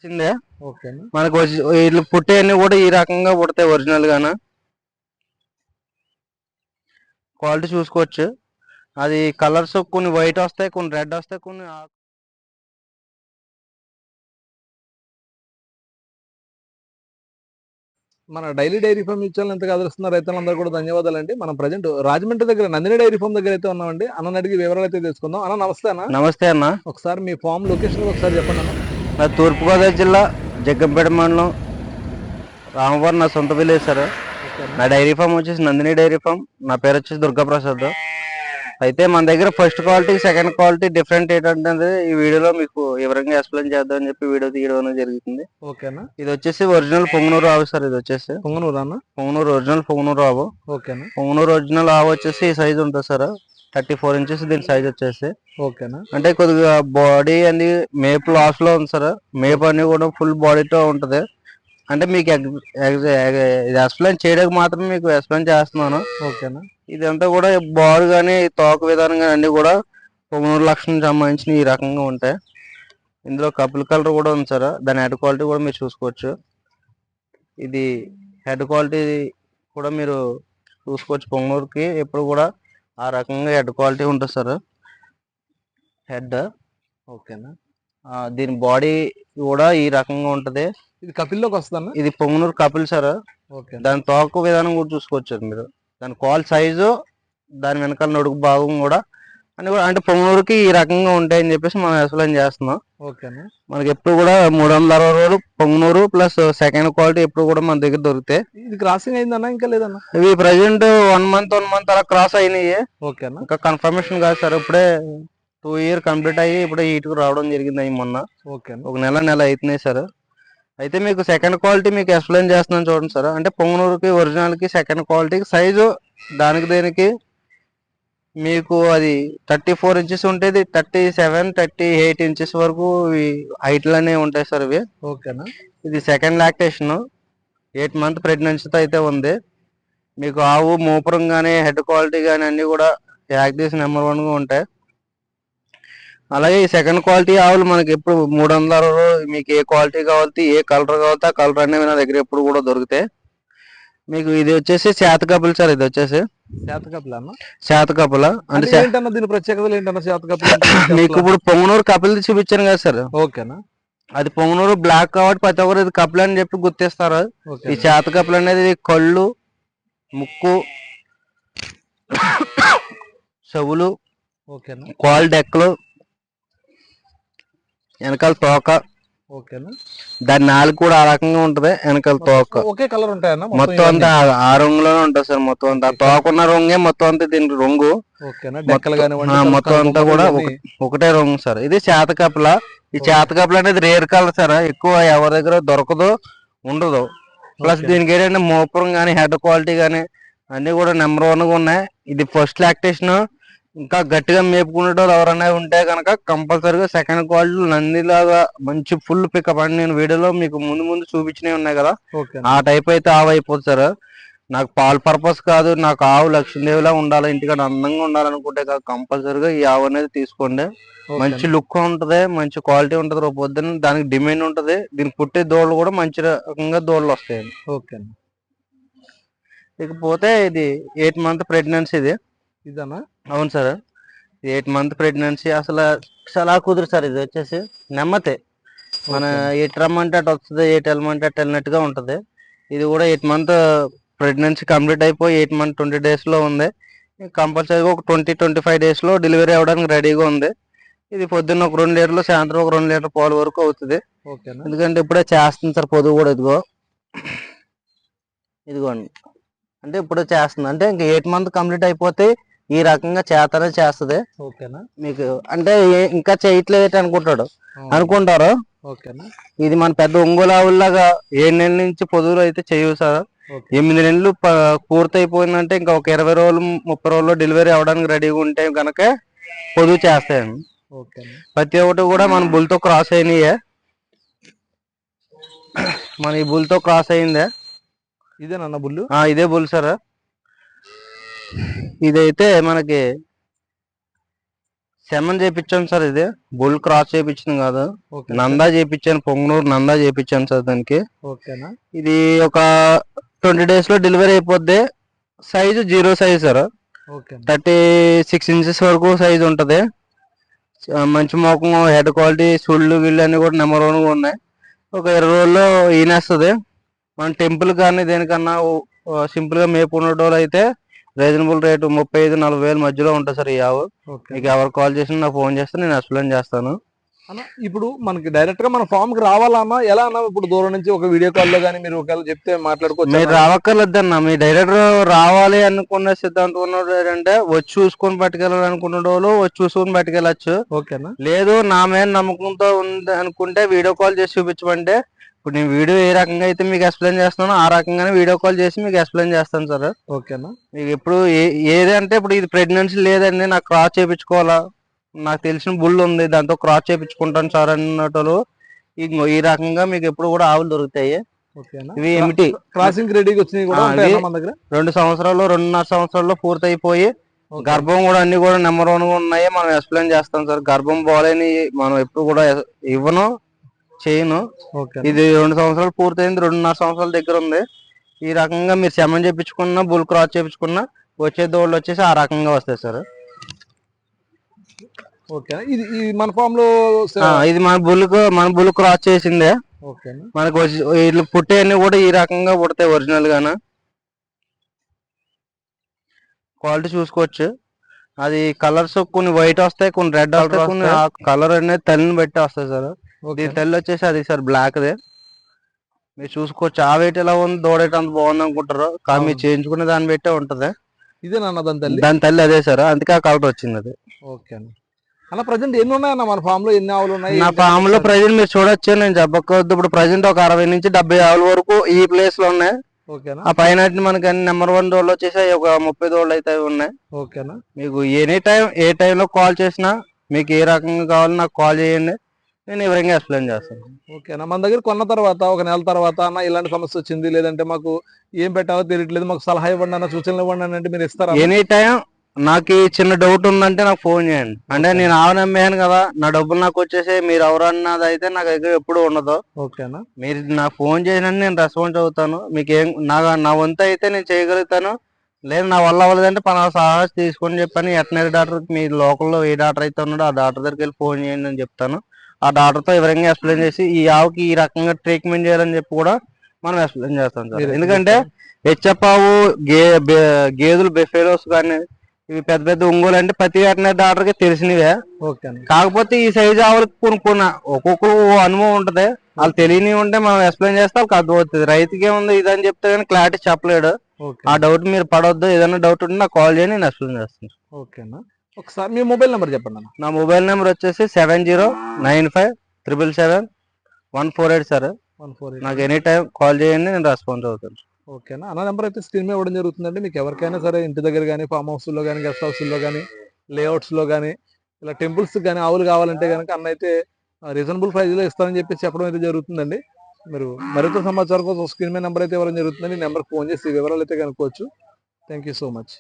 వచ్చిందే ఓకేనా. మనకు వీళ్ళు పుట్టేవన్నీ కూడా ఈ రకంగా పుడతాయి ఒరిజినల్ గాను. క్వాలిటీ చూసుకోవచ్చు. అది కలర్స్ కొన్ని వైట్ వస్తాయి, కొన్ని రెడ్ వస్తాయి, కొన్ని మన డైరీ ఫామ్ ఇచ్చాలని ఎంతగా ఆదరిస్తున్న రైతులందరూ కూడా ధన్యవాదాలండి. మనం ప్రజెంట్ రాజమండ్రి దగ్గర నందిని డైరీ ఫామ్ దగ్గర అయితే ఉన్నామండి. అన్న అడిగి వివరాలు అయితే తెలుసుకుందాం. అన్న నమస్తే అన్న. నమస్తే అన్న. ఒకసారి మీ ఫామ్ లొకేషన్ ఒకసారి చెప్పండి అన్న. నా తూర్పుగోదావరి జిల్లా జగ్గంపేట మండలం రామవరం నా సొంత విలేజ్ సార్. నా డైరీ ఫామ్ వచ్చేసి నందిని డైరీ ఫామ్. నా పేరు వచ్చేసి దుర్గాప్రసాద్. అయితే మన దగ్గర first quality second quality different ఏంటంటే ఈ వీడియోలో మీకు వివరంగా ఎక్స్ప్లెయిన్ చేద్దామని చెప్పి వీడియో తీయడం జరుగుతుంది. ఓకేనా. ఇది వచ్చేసి ఒరిజినల్ పొంగనూరు ఆవు సార్. ఇది వచ్చేసి పొంగనూరు అన్న. పొంగనూరు ఒరిజినల్ పొంగనూరు ఆవు. ఓకేనా. పొంగనూరు ఒరిజినల్ ఆవు వచ్చేసి ఈ సైజ్ ఉంటుంది సార్. 34 ఇంచెస్ దీని సైజ్ వచ్చేసి. ఓకేనా. అంటే కొద్దిగా బాడీ అనేది మేపు లాస్ లో ఉంది సార్. మేపు అన్ని కూడా ఫుల్ బాడీతో ఉంటది. అంటే మీకు ఎక్స్ప్లెయిన్ చేయడానికి మాత్రం మీకు ఎక్స్ప్లెయిన్ చేస్తున్నాను. ఓకేనా. ఇదంతా కూడా బాడీ కానీ తోక విధానం కానీ అన్ని కూడా పొంగనూరు లక్షణం సంబంధించిన ఈ రకంగా ఉంటాయి. ఇందులో కపుల్ కలర్ కూడా ఉంది సార్. దాని హెడ్ క్వాలిటీ కూడా మీరు చూసుకోవచ్చు. ఇది హెడ్ క్వాలిటీ కూడా మీరు చూసుకోవచ్చు. పొంగనూరుకి ఎప్పుడు కూడా ఆ రకంగా హెడ్ క్వాలిటీ ఉంటుంది సార్. హెడ్. ఓకేనా. దీని బాడీ కూడా ఈ రకంగా ఉంటది. ఇది కపిల్లోకి వస్తుందన్న. ఇది పొంగనూరు కపిల్ సార్. దాని తోక విధానం కూడా చూసుకోవచ్చు మీరు. దాని కాల్ సైజు, దాని వెనకాల నడుగు భాగం కూడా అని కూడా అంటే పొంగనూరుకి ఈ రకంగా ఉంటాయని చెప్పేసి మనం ఎక్స్ప్లెయిన్ చేస్తున్నాం. ఓకేనా. మనకి ఎప్పుడు కూడా 360 రోజులు పొంగనూరు ప్లస్ సెకండ్ క్వాలిటీ ఎప్పుడు కూడా మన దగ్గర దొరుకుతాయి. ఇది క్రాసింగ్ అయిందన్న ఇంకా లేదన్న? ఇవి ప్రజెంట్ 1 మంత్ అలా క్రాస్ అయినాయి. ఓకేనా. ఇంకా కన్ఫర్మేషన్ కాదు సార్. ఇప్పుడే 2 ఇయర్ కంప్లీట్ అయ్యి ఇప్పుడే హీట్కు రావడం జరిగింది అవి మొన్న. ఓకేనా. ఒక నెల అవుతున్నాయి సార్. అయితే మీకు సెకండ్ క్వాలిటీ మీకు ఎక్స్ప్లెయిన్ చేస్తున్నాను చూడండి సార్. అంటే పొంగనూరుకి ఒరిజినల్కి సెకండ్ క్వాలిటీకి సైజు దానికి దేనికి మీకు అది 34 ఇంచెస్ ఉంటుంది. 37, 38 ఇంచెస్ వరకు హైట్లనే ఉంటాయి సార్ ఇవి. ఓకేనా. ఇది సెకండ్ లాక్టేషన్. 8 మంత్ ప్రెగ్నెన్సీతో అయితే ఉంది. మీకు ఆవు మూపురం కానీ హెడ్ క్వాలిటీ కానీ అన్నీ కూడా యాక్టివ్స్ నెంబర్ 1గా ఉంటాయి. అలాగే ఈ సెకండ్ క్వాలిటీ ఆవులు మనకి ఎప్పుడు 360 మీకు ఏ క్వాలిటీ కావాలి, ఏ కలర్ కావాలి ఆ కలర్ అనేవి నా దగ్గర ఎప్పుడు కూడా దొరుకుతాయి. మీకు ఇది వచ్చేసి శాతకపులు సార్. ఇది వచ్చేసి శాతకపుల అంటే దీని ప్రత్యేకతలు ఏంటన్నా? శాతకపుల మీకు ఇప్పుడు పొంగనూరు కపిల్ చూపించాను కదా సార్. ఓకేనా. అది పొంగనూరు బ్లాక్ కాబట్టి ప్రతి ఒక్కరు ఇది కపిల్ అని చెప్పి గుర్తిస్తారు. ఈ శాతకపులు అనేది కళ్ళు, ముక్కు, చెవులు, కాల్ డెక్కలు, వెనకాల తోక. ఓకేనా. దాని నాలుగు కూడా ఆ రకంగా ఉంటది. వెనకాల తోక ఒకే కలర్ ఉంటాయన్న? మొత్తం అంతా ఆ రంగులోనే ఉంటుంది సార్. మొత్తం అంతా తోక ఉన్న రంగే మొత్తం అంతా దీనికి రంగు. మొత్తం అంతా కూడా ఒకటే రంగు సార్. ఇది శాతకపుల. ఈ శాతకపుల అనేది రేర్ కలర్ సార్. ఎక్కువ ఎవరి దగ్గర దొరకదు, ఉండదు. ప్లస్ దీనికి ఏంటంటే మోపురం కానీ హెడ్ క్వాలిటీ కానీ అన్ని కూడా నెంబర్ 1గా ఉన్నాయి. ఇది ఫస్ట్ లాక్టేషన్. ఇంకా గట్టిగా మేపుకునేటోళ్ళు ఎవరైనా ఉంటే కనుక కంపల్సరీగా సెకండ్ క్వాలిటీ నందిలాగా మంచి ఫుల్ పికప్ అని నేను వీడియోలో మీకు ముందు చూపించినవి ఉన్నాయి కదా, ఆ టైప్ అయితే ఆవు అయిపోతుంది సార్. నాకు పాల్ పర్పస్ కాదు, నాకు ఆవు లక్ష్మీదేవిలా ఉండాలి, ఇంటికాడ అందంగా ఉండాలనుకుంటే కంపల్సరీగా ఈ ఆవు అనేది తీసుకోండి. మంచి లుక్ ఉంటది, మంచి క్వాలిటీ ఉంటది. రేపు పొద్దున్న దానికి డిమాండ్ ఉంటది. దీనికి పుట్టే దోళ్ళు కూడా మంచి రకంగా దోళ్ళు వస్తాయండి. ఓకే. ఇకపోతే ఇది 8 మంత్ ప్రెగ్నెన్సీ. ఇది ఇదన్నా? అవును సార్. 8 month pregnancy. అసలు చాలా కుదురు సార్. ఇది వచ్చేసి నెమ్మతే. మన ఎటు రమ్మంటే అటు వస్తుంది, ఎటు వెళ్ళమంటే అటు వెళ్ళినట్టుగా ఉంటుంది. ఇది కూడా 8 మంత్ ప్రెగ్నెన్సీ కంప్లీట్ అయిపోయి 8 మంత్ 20 days లో ఉంది. కంపల్సరీగా ఒక 20-25 days లో డెలివరీ అవ్వడానికి రెడీగా ఉంది. ఇది పొద్దున్న ఒక 2 లీటర్లు, సాయంత్రం ఒక 2 లీటర్ పాలు వరకు అవుతుంది. ఎందుకంటే ఇప్పుడే చేస్తుంది సార్ పొదుగు కూడా. ఇదిగోండి అంటే ఇప్పుడే చేస్తుంది. అంటే ఇంకా 8 మంత్ కంప్లీట్ అయిపోతే ఈ రకంగా చేతనే చేస్తుంది. ఓకేనా. మీకు అంటే ఇంకా చేయట్లేదు అనుకుంటారు. ఇది మన పెద్ద ఒంగోలు ఆవుల్లాగా 7 నెలల నుంచి పొదుగులు అయితే చేయవు సార్. 8 నెలలు పూర్తి అయిపోయిందంటే ఇంకా ఒక 20 రోజులు 30 రోజుల్లో డెలివరీ అవడానికి రెడీగా ఉంటే కనుక పొదుగు చేస్తాయండి. ప్రతి ఒక్కటి కూడా మన బుల్తో క్రాస్ అయినాయే. మన ఈ బుల్తో క్రాస్ అయిందే. ఇదేనన్న బుల్లు? ఇదే బుల్ సార్. ఇదైతే మనకి సెమన్ చేయించాను సార్. ఇది బుల్ క్రాస్ చేయించింది కాదు, నందా చేయించాను, పొంగనూరు నందా చేయించాను సార్ దానికి. ఓకేనా. ఇది ఒక 20 days లో డెలివరీ అయిపోద్ది. సైజు 0 సైజ్ సార్, 36 inches వరకు సైజ్ ఉంటది. మంచి మొఖం, హెడ్ క్వాలిటీ, సుళ్ళు గిళ్ళు అన్ని కూడా నెంబర్ 1 గా ఉన్నాయి. ఒక 20 రోజుల్లో ఈనేస్తుంది. మన టెంపుల్ కానీ దేనికన్నా సింపుల్ గా మేపుకునేటోళ్ళు అయితే రీజనబుల్ రేటు 35-40 వేల మధ్యలో ఉంటుంది సార్ ఈ ఆవు. మీకు ఎవరు కాల్ చేసినా నాకు ఫోన్ చేస్తే నేను ఎక్స్ప్లెయిన్ చేస్తాను. అన్న ఇప్పుడు మనకి డైరెక్ట్ గా మన ఫామ్ కి రావాలన్నా ఎలా అన్నా? ఇప్పుడు దూరం నుంచి ఒక వీడియో కాల్ లో కానీ మీరు ఒకవేళ చెప్తే మాట్లాడుకోవచ్చు. మీరు రావక్కర్లేదన్న, మీ డైరెక్ట్ రావాలి అనుకున్న సిద్ధాంతం ఉన్నాడు ఏంటంటే వచ్చి చూసుకొని పట్టుకెళ్ళాలనుకున్న వాళ్ళు వచ్చి చూసుకొని పట్టుకెళ్ళచ్చు. ఓకేనా. లేదు నా మీద నమ్మకంతో ఉంది అనుకుంటే వీడియో కాల్ చేసి చూపించమంటే, ఇప్పుడు నేను వీడియో ఏ రకంగా అయితే మీకు ఎక్స్ప్లెయిన్ చేస్తున్నానో ఆ రకంగానే వీడియో కాల్ చేసి మీకు ఎక్స్ప్లెయిన్ చేస్తాను సార్. ఓకేనా. మీకు ఇప్పుడు ఏది అంటే ఇప్పుడు ఇది ప్రెగ్నెన్సీ లేదండి, నాకు క్రాస్ చేయించుకోవాలా, నాకు తెలిసిన బుల్ ఉంది దాంతో క్రాస్ చేయించుకుంటాను సార్ అన్నట్లు ఈ రకంగా మీకు ఎప్పుడు కూడా ఆవులు దొరుకుతాయి. ఇవి ఏమిటి క్రాసింగ్ రెడీగా వచ్చినాయి కూడా మన దగ్గర. 2 సంవత్సరాలు 2.5 సంవత్సరాల్లో పూర్తి అయిపోయి గర్భం కూడా అన్ని కూడా నెంబర్ 1 గా ఉన్నాయి. మనం ఎక్స్ప్లెయిన్ చేస్తాం సార్. గర్భం బాగాలేని మనం ఎప్పుడు కూడా ఇవ్వను, చేయను. ఇది 2 సంవత్సరాలు పూర్తయింది, 2.5 సంవత్సరాల దగ్గర ఉంది. ఈ రకంగా మీరు సెమన్ చేయించుకున్నా బుల్ క్రాస్ చేయించుకున్నా వచ్చే దోళ్ళు వచ్చేసి ఆ రకంగా వస్తాయి సార్. ఇది మన ఫామ్ లో ఇది మన బుల్ క్రాస్ చేసిందే. మనకు ఇట్లా పుట్టేవన్నీ కూడా ఈ రకంగా పుడతాయి ఒరిజినల్ గాను. క్వాలిటీ చూసుకోవచ్చు. అది కలర్స్ కొన్ని వైట్ వస్తాయి, కొన్ని రెడ్ వస్తాయి, కొన్ని కలర్ అనేది తల్లిని బట్టి వస్తాయి సార్. దీని తల్లి వచ్చేసి అది సార్ బ్లాక్ దే. మీరు చూసుకోవచ్చు. ఆ వెయిట్ ఎలా ఉంది, దూడేట అంత బాగుంది అనుకుంటారు, కానీ మీరు చేయించుకునే దాన్ని బట్టే ఉంటది. ఇదేనా దాని తల్లి అదే సార్, అందుకే ఆ కలర్ వచ్చింది అది. ఓకే అలా ప్రజెంట్ ఎన్ని ఉన్నాయన్న మన ఫామ్ లో? ఎన్ని ఆవులు ఉన్నాయి? నా ఫామ్ లో ప్రజెంట్ మీరు చూడొచ్చు, నేను చెప్పకపోతే ఇప్పుడు ప్రజెంట్ ఒక 60 నుంచి 70 ఆవుల వరకు ఈ ప్లేస్ లో ఉన్నాయి. ఆ పైన మనకి అన్ని నెంబర్ 1 దోళ్ళు వచ్చేసి ఒక 30 దోళ్ళు అయితే ఉన్నాయి. ఓకేనా. మీకు ఎనీ టైం ఏ టైంలో కాల్ చేసినా మీకు ఏ రకంగా కావాలో నాకు కాల్ చేయండి, నేను వివరంగా ఎక్స్ప్లెయిన్ చేస్తాను. ఓకేనా. మన దగ్గర కొన్న తర్వాత ఒక నెల తర్వాత అన్న ఇలాంటి సమస్య వచ్చింది, లేదంటే మాకు ఏం పెట్టాలో తెలియట్లేదు, మాకు సలహా ఇవ్వండి అన్న, సూచనలు ఇవ్వండి అంటే మీరు ఇస్తారా? ఎనీ టైం నాకు చిన్న డౌట్ ఉందంటే నాకు ఫోన్ చేయండి. అంటే నేను ఆవును అమ్మేను కదా, నా డబ్బులు నాకు వచ్చేసి మీరు ఎవరన్నది అయితే నా దగ్గర ఎప్పుడు ఉండదు. ఓకేనా. మీరు నాకు ఫోన్ చేసినా నేను రెస్పాన్స్ అవుతాను. మీకు ఏం నా వంతు అయితే నేను చేయగలుగుతాను. లేదు నా వల్ల అవ్వలేదంటే పలానా సలహా తీసుకొని చెప్పని వెటనరీ డాక్టర్, మీ లోకల్లో ఏ డాక్టర్ అయితే ఉన్నాడో ఆ డాక్టర్ దగ్గరికి వెళ్ళి ఫోన్ చేయండి అని చెప్తాను. ఆ డాక్టర్ తో వివరంగా ఎక్స్ప్లెయిన్ చేసి ఈ ఆవుకి ఈ రకంగా ట్రీట్మెంట్ చేయాలని చెప్పి కూడా మనం ఎక్స్ప్లెయిన్ చేస్తాం సార్. ఎందుకంటే హెచ్ఎఫ్ ఆవు, గేదెలు, బెఫెలోస్ కానీ ఇవి పెద్ద పెద్ద ఒంగోలు అంటే ప్రతి వెటనరీ డాక్టర్ కి తెలిసినవే. కాకపోతే ఈ సైజ్ ఆవులకు కొనుక్కున్న ఒక్కొక్కరు అనుభవం ఉంటది, వాళ్ళు తెలియని ఉంటే మనం ఎక్స్ప్లెయిన్ చేస్తే వాళ్ళకి అర్థమవుతుంది. రైతుకి ఏముంది ఇదని చెప్తే కానీ క్లారిటీ చెప్పలేడు. ఆ డౌట్ మీరు పడవద్దు. ఏదైనా డౌట్ ఉంటే నాకు కాల్ చేయండి, నేను ఎక్స్ప్లెయిన్ చేస్తాను. ఓకేనా. ఒకసారి మీ మొబైల్ నెంబర్ చెప్పండి. నా మొబైల్ నెంబర్ వచ్చేసి 7095771448 సార్. నాకు ఎనీ టైం కాల్ చేయండి, నేను రెస్పాన్స్ అవుతాను. ఓకేనా. అన్న నెంబర్ అయితే స్క్రీన్ మీద ఇవ్వడం జరుగుతుందండి. మీకు ఎవరికైనా సరే ఇంటి దగ్గర కానీ, ఫామ్ హౌస్ లో కానీ, గెస్ట్ హౌస్ లో కానీ, లేఅవుట్స్ లో కానీ, ఇలా టెంపుల్స్ కానీ ఆవులు కావాలంటే కనుక అన్న అయితే రీజనబుల్ ప్రైస్ లో ఇస్తానని చెప్పి చెప్పడం అయితే జరుగుతుందండి. మీరు మరింత సమాచారం కోసం స్క్రీన్ మీద నెంబర్ అయితే ఇవ్వడం జరుగుతుందండి. నెంబర్ ఫోన్ చేసి వివరాలు అయితే కనుక్కోవచ్చు. Thank you so much.